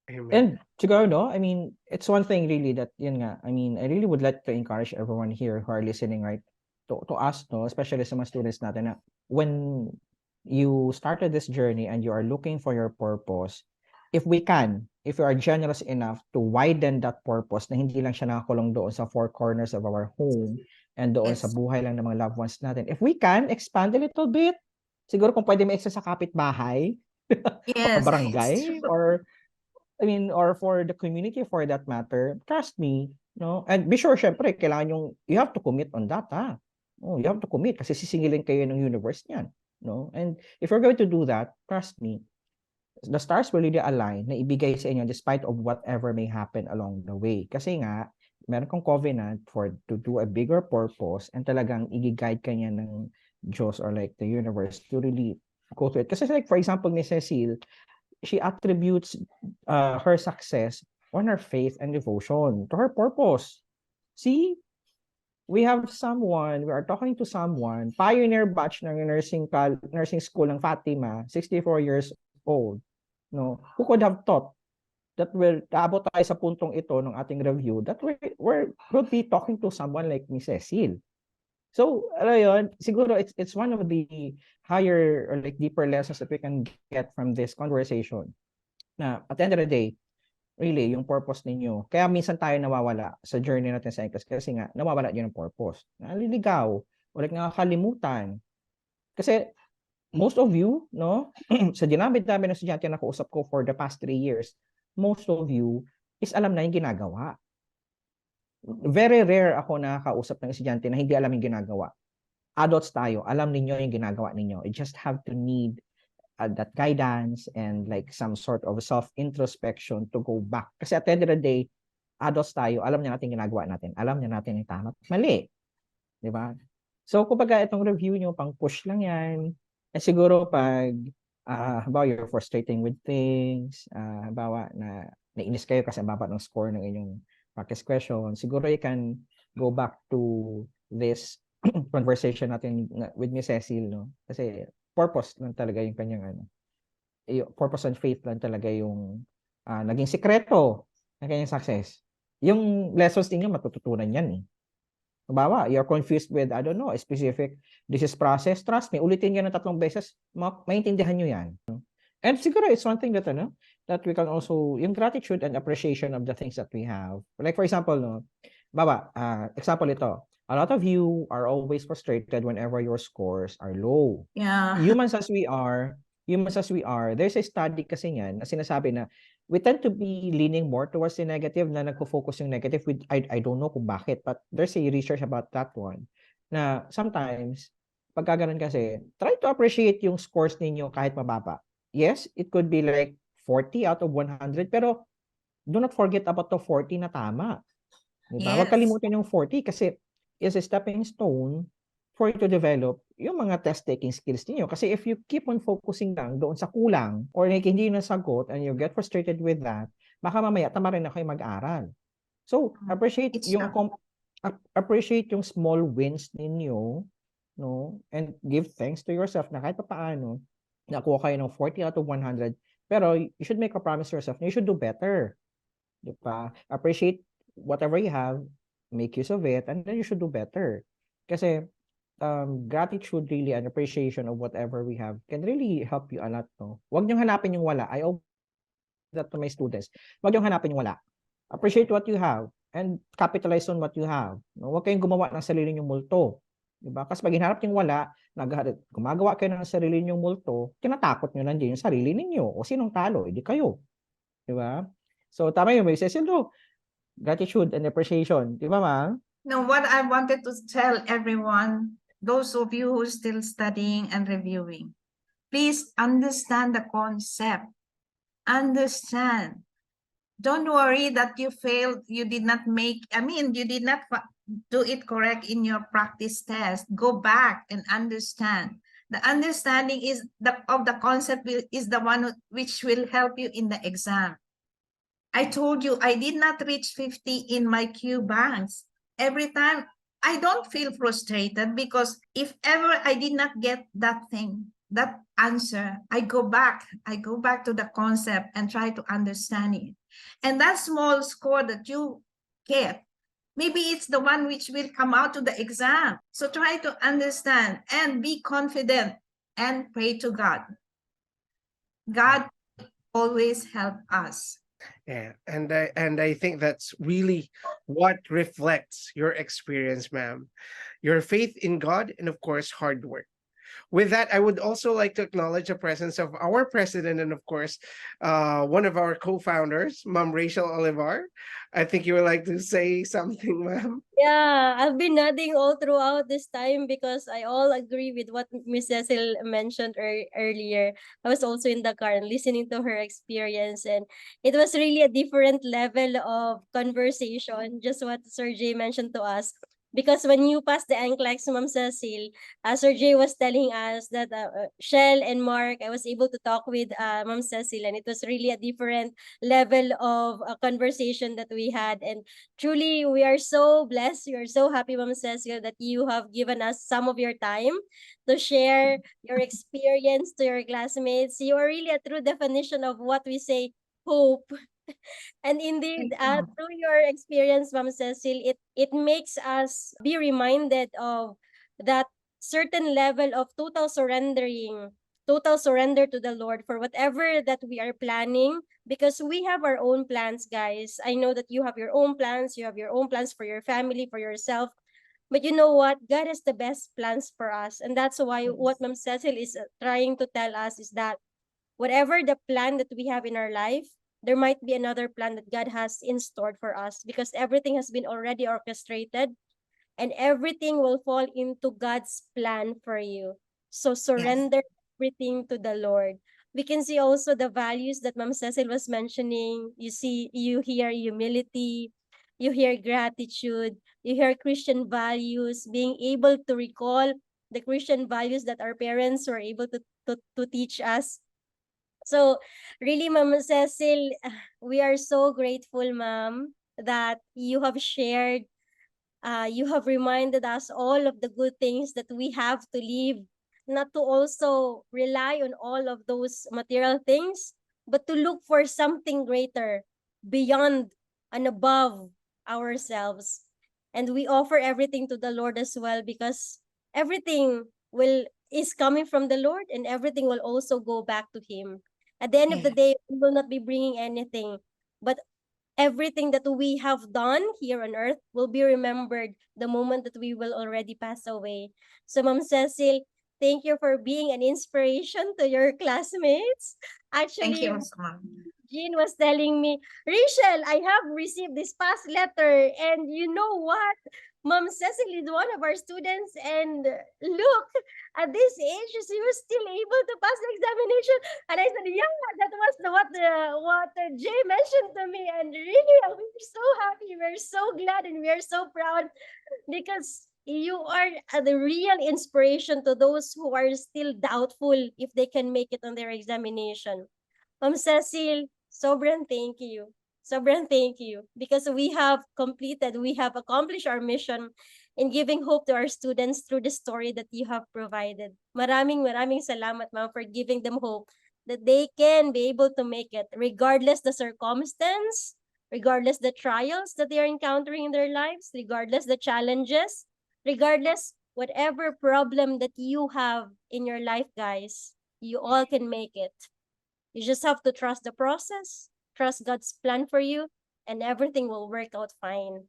Amen. And siguro, no, I mean, it's one thing really that, yun nga, I mean, I really would like to encourage everyone here who are listening, right, to us, no, especially sa mga students natin, na when you started this journey and you are looking for your purpose, if we are generous enough to widen that purpose na hindi lang siya nakakulong doon sa four corners of our home and doon sa buhay lang ng mga loved ones natin, if we can expand a little bit, siguro kung pwede may sa kapitbahay, or barangay, or or for the community for that matter, trust me, no? And be sure, syempre, kailangan you have to commit on that, ha? Oh, you have to commit kasi sisingilin kayo ng universe niyan, no? And if you're going to do that, trust me, the stars will really align na ibigay sa inyo despite of whatever may happen along the way. Kasi nga, meron kong covenant to do a bigger purpose and talagang i-guide ka niya ng Diyos or like the universe to really go to it. Kasi like for example ni Cecile, she attributes her success on her faith and devotion to her purpose. See, we are talking to someone, pioneer batch ng nursing school ng Fatima, 64 years old. No, who could have thought that aabot tayo sa puntong ito ng ating review that we'll be talking to someone like Miss Cecile. So, yun, siguro it's one of the higher or like deeper lessons that we can get from this conversation. Na at the end of the day, really, yung purpose ninyo. Kaya minsan tayo nawawala sa journey natin sa NCLEX kasi nga nawawala yun ng purpose. Naliligaw o like nakakalimutan. Kasi most of you, no, sa dinami-dami ng estudyante na nakausap ko for the past 3 years, most of you is alam na yung ginagawa. Very rare ako nakakausap ng estudyante na hindi alam yung ginagawa. Adults tayo, alam ninyo yung ginagawa ninyo. You just have to need that guidance and like some sort of self-introspection to go back. Kasi at the end of the day, adults tayo, alam niya natin ginagawa natin. Alam niya natin yung tama at mali. Diba? So, kumbaga itong review nyo, pang push lang yan. Eh siguro pag halimbawa you're frustrating with things, halimbawa na nainis kayo kasi baba ng score ng inyong practice question, siguro you can go back to this conversation natin with Miss Cecile, no? Kasi purpose lang talaga yung kanyang purpose and faith lang talaga yung naging sikreto ng kanyang success. Yung lessons ninyo matututunan yan eh. Halimbawa, you're confused with, I don't know, a specific disease process. Trust me, ulitin yan ng 3 beses, maintindihan nyo yan. And siguro it's one thing that, that we can also, yung gratitude and appreciation of the things that we have. Like for example, example ito, a lot of you are always frustrated whenever your scores are low. Yeah. Humans as we are, there's a study kasi yan na sinasabi na we tend to be leaning more towards the negative, na nagpo-focus yung negative with, I don't know kung bakit, but there's a research about that one na sometimes pagka ganun kasi, try to appreciate yung scores ninyo kahit mababa. Yes, it could be like 40 out of 100, pero do not forget about the 40 na tama. Diba? Huwag Yes. kalimutan yung 40 kasi is a stepping stone for you to develop yung mga test-taking skills niyo. Kasi if you keep on focusing lang doon sa kulang or like, hindi na sagot and you get frustrated with that, baka mamaya tama rin na kayo mag-aral. So, appreciate appreciate yung small wins ninyo, no? And give thanks to yourself na kahit paano nakuha kayo ng 40 out of 100, pero you should make a promise to yourself na you should do better. Diba? Appreciate whatever you have, make use of it, and then you should do better. Kasi gratitude really and appreciation of whatever we have can really help you a lot, no? Huwag niyong hanapin yung wala. I always say that to my students. Huwag niyong hanapin yung wala. Appreciate what you have and capitalize on what you have. No? Huwag kayong gumawa ng sarili niyong multo. Diba? Kasi pag hinarap yung wala, gumagawa kayo ng sarili niyong multo, tinatakot niyo lang din yung sarili ninyo. O sinong talo? Hindi kayo. Diba? So, tama yun. May Cecilio, gratitude and appreciation. Diba, ma? Now, what I wanted to tell everyone, those of you who are still studying and reviewing, please understand the concept. Understand. Don't worry that you failed, you did not you did not do it correct in your practice test. Go back and understand. The understanding of the concept is the one which will help you in the exam. I told you I did not reach 50 in my Q banks. Every time I don't feel frustrated because if ever I did not get that thing, that answer, I go back to the concept and try to understand it. And that small score that you get, maybe it's the one which will come out to the exam. So try to understand and be confident and pray to God. God always help us. Yeah, and I think that's really what reflects your experience, ma'am. Your faith in God and of course hard work. With that, I would also like to acknowledge the presence of our president and of course, one of our co-founders, Ma'am Rachel Olivar. I think you would like to say something, ma'am. Yeah, I've been nodding all throughout this time because I all agree with what Miss Cecil mentioned earlier. I was also in the car and listening to her experience, and it was really a different level of conversation, just what Sir Jay mentioned to us. Because when you pass the NCLEX, Ma'am Cecil, Sir Jay was telling us that Shell and Mark, I was able to talk with Ma'am Cecil, and it was really a different level of conversation that we had. And truly, we are so blessed. We are so happy, Ma'am Cecil, that you have given us some of your time to share your experience to your classmates. You are really a true definition of what we say, hope. And indeed, through your experience, Ma'am Cecil, it makes us be reminded of that certain level of total surrender to the Lord for whatever that we are planning, because we have our own plans, guys. I know that you have your own plans. You have your own plans for your family, for yourself. But you know what? God has the best plans for us. And that's why what Ma'am Cecil is trying to tell us is that whatever the plan that we have in our life, there might be another plan that God has in store for us, because everything has been already orchestrated and everything will fall into God's plan for you. So surrender everything to the Lord. We can see also the values that Ma'am Cecil was mentioning. You hear humility, you hear gratitude, you hear Christian values, being able to recall the Christian values that our parents were able to teach us. So really, Ma'am Cecil, we are so grateful, ma'am, that you have shared, you have reminded us all of the good things that we have to live, not to also rely on all of those material things, but to look for something greater beyond and above ourselves. And we offer everything to the Lord as well, because everything is coming from the Lord, and everything will also go back to Him. At the end of the day, we will not be bringing anything, but everything that we have done here on earth will be remembered the moment that we will already pass away. So, Ma'am Cecil, thank you for being an inspiration to your classmates. Thank you, Actually, Ma'am. Jean was telling me, Rachel, I have received this past letter, and you know what? Mom Cecil is one of our students, and look, at this age, she was still able to pass the examination. And I said, yeah, that was what Jay mentioned to me, and really, we're so happy, we're so glad, and we are so proud, because you are the real inspiration to those who are still doubtful if they can make it on their examination. Ma'am Cecil, sobrang thank you. Sobrang thank you, because we have accomplished our mission in giving hope to our students through the story that you have provided. Maraming salamat, ma'am, for giving them hope that they can be able to make it regardless the circumstance, regardless the trials that they are encountering in their lives, regardless the challenges, regardless whatever problem that you have in your life, guys. You all can make it. You just have to trust the process, trust God's plan for you, and everything will work out fine.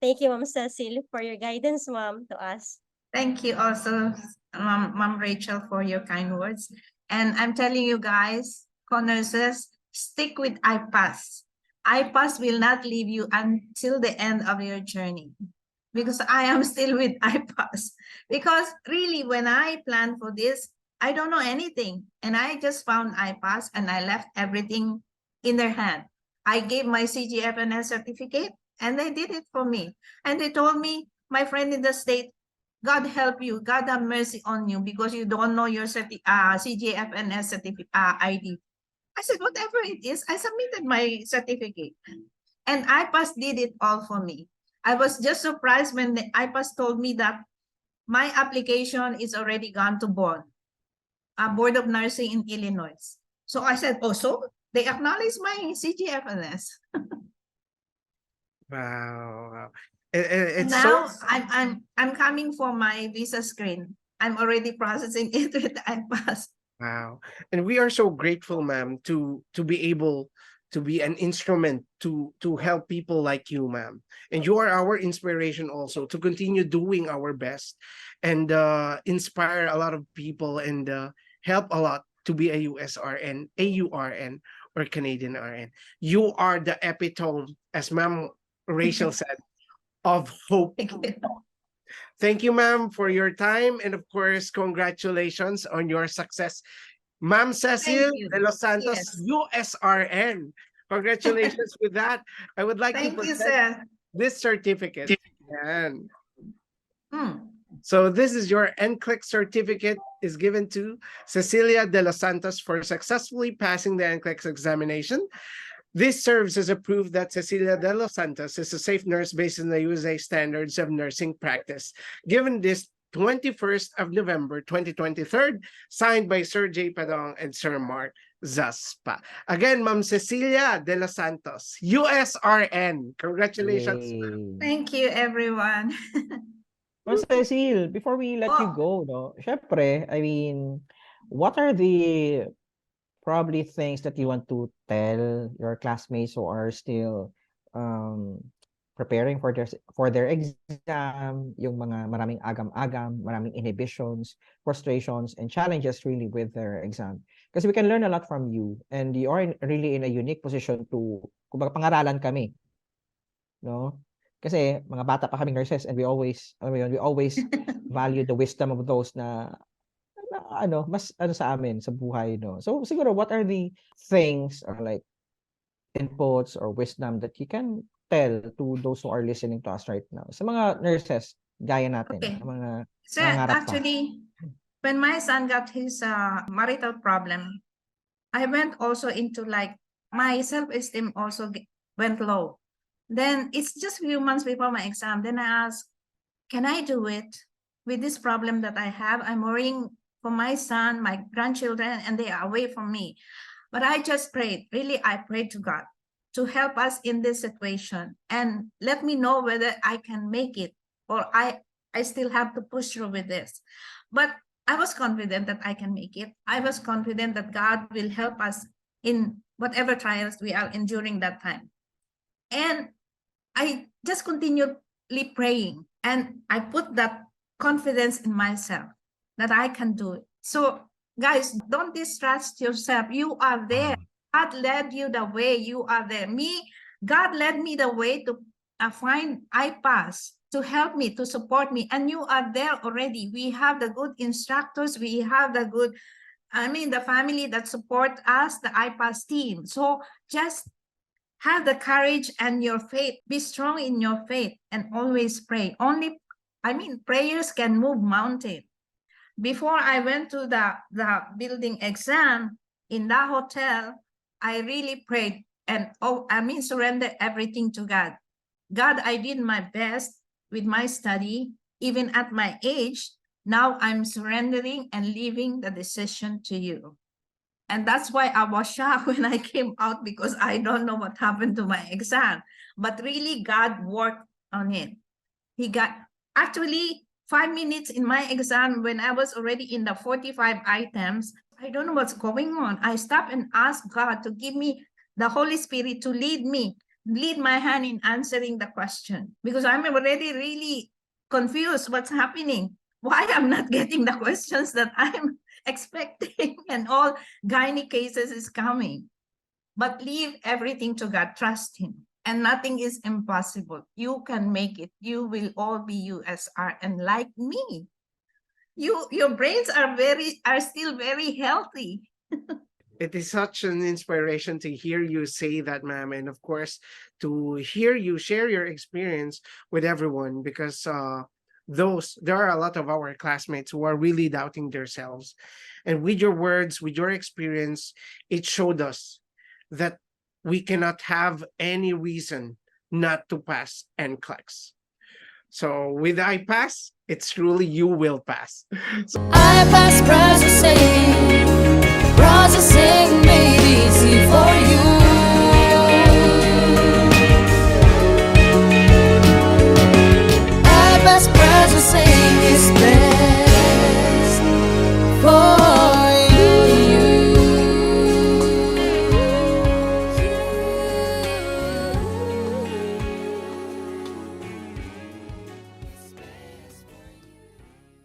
Thank you, Ma'am Cecil, for your guidance, Ma'am, to us. Thank you also, Mom Rachel, for your kind words. And I'm telling you guys, nurses, stick with IPASS. IPASS will not leave you until the end of your journey, because I am still with IPASS. Because really, when I planned for this, I don't know anything. And I just found IPASS, and I left everything in their hand. I gave my CGFNS certificate, and they did it for me. And they told me, my friend in the state, God help you, God have mercy on you, because you don't know your CGFNS certificate ID. I said, whatever it is, I submitted my certificate. And IPASS did it all for me. I was just surprised when the IPASS told me that my application is already gone to Board of Nursing in Illinois. So I said, oh, so they acknowledge my CGFNS. Wow. And It's now so I'm coming for my visa screen. I'm already processing it with IPASS. wow. And we are so grateful, ma'am, to be able to be an instrument to help people like you, ma'am. And you are our inspiration also to continue doing our best and inspire a lot of people and help a lot to be a USRN, AURN, or Canadian RN. You are the epitome, as Ma'am Rachel said, of hope. Thank you. Thank you, ma'am, for your time. And of course, congratulations on your success. Ma'am Cecil Thank you. de los Santos, Yes. USRN. Congratulations with that. I would like Thank to you, present sir. this certificate. And Hmm. so this is your NCLEX certificate is given to Cecilia de los Santos for successfully passing the NCLEX examination. This serves as a proof that Cecilia de los Santos is a safe nurse based on the USA standards of nursing practice. Given this 21st of November 2023, signed by Sir J. Padong and Sir Mark Zaspa. Again, Ma'am Cecilia de los Santos, USRN. Congratulations. Yay. Thank you, everyone. Ma'am Cecil, before we let you Oh. go, no, syempre, I mean, what are the probably things that you want to tell your classmates who are still preparing for their exam, yung mga maraming agam-agam, maraming inhibitions, frustrations, and challenges really with their exam? Because we can learn a lot from you, and you are really in a unique position to, kumbaga, pangaralan kami, no? Kasi mga bata pa kaming nurses, and we always value the wisdom of those na mas sa amin sa buhay, no? So siguro, what are the things or like inputs or wisdom that you can tell to those who are listening to us right now, sa mga nurses gaya natin, Okay. mga Sir, nangangarap pa? actually, when my son got his marital problem, I went also into like my self-esteem also went low. Then it's just a few months before my exam. Then I asked, can I do it with this problem that I have? I'm worrying for my son, my grandchildren, and they are away from me. But I just prayed. Really, I prayed to God. to help us in this situation and let me know whether I can make it or I still have to push through with this. But I was confident that I can make it. I was confident that God will help us in whatever trials we are enduring that time. And I just continually praying, and I put that confidence in myself that I can do it. So guys, don't distrust yourself. You are there. God led you the way. You are there. God led me the way to find IPASS to help me, to support me. And you are there already. We have the good instructors. We have the good, the family that support us, the IPASS team. So just have the courage and your faith. Be strong in your faith and always pray. Prayers can move mountains. Before I went to the building exam in the hotel, I really prayed and surrendered everything to God. God, I did my best with my study, even at my age. Now I'm surrendering and leaving the decision to you. And that's why I was shocked when I came out, because I don't know what happened to my exam. But really, God worked on it. He got actually 5 minutes in my exam when I was already in the 45 items. I don't know what's going on. I stopped and asked God to give me the Holy Spirit to lead my hand in answering the question, because I'm already really confused what's happening. Why I'm not getting the questions that I'm expecting, and all gynae cases is coming. But leave everything to God. Trust Him. And nothing is impossible. You can make it. You will all be USRN like me. Your brains are still very healthy. It is such an inspiration to hear you say that, ma'am, and of course to hear you share your experience with everyone, because there are a lot of our classmates who are really doubting themselves, and with your words, with your experience, it showed us that we cannot have any reason not to pass NCLEX. So with IPASS, it's truly you will pass. IPASS processing made easy for you. IPASS processing.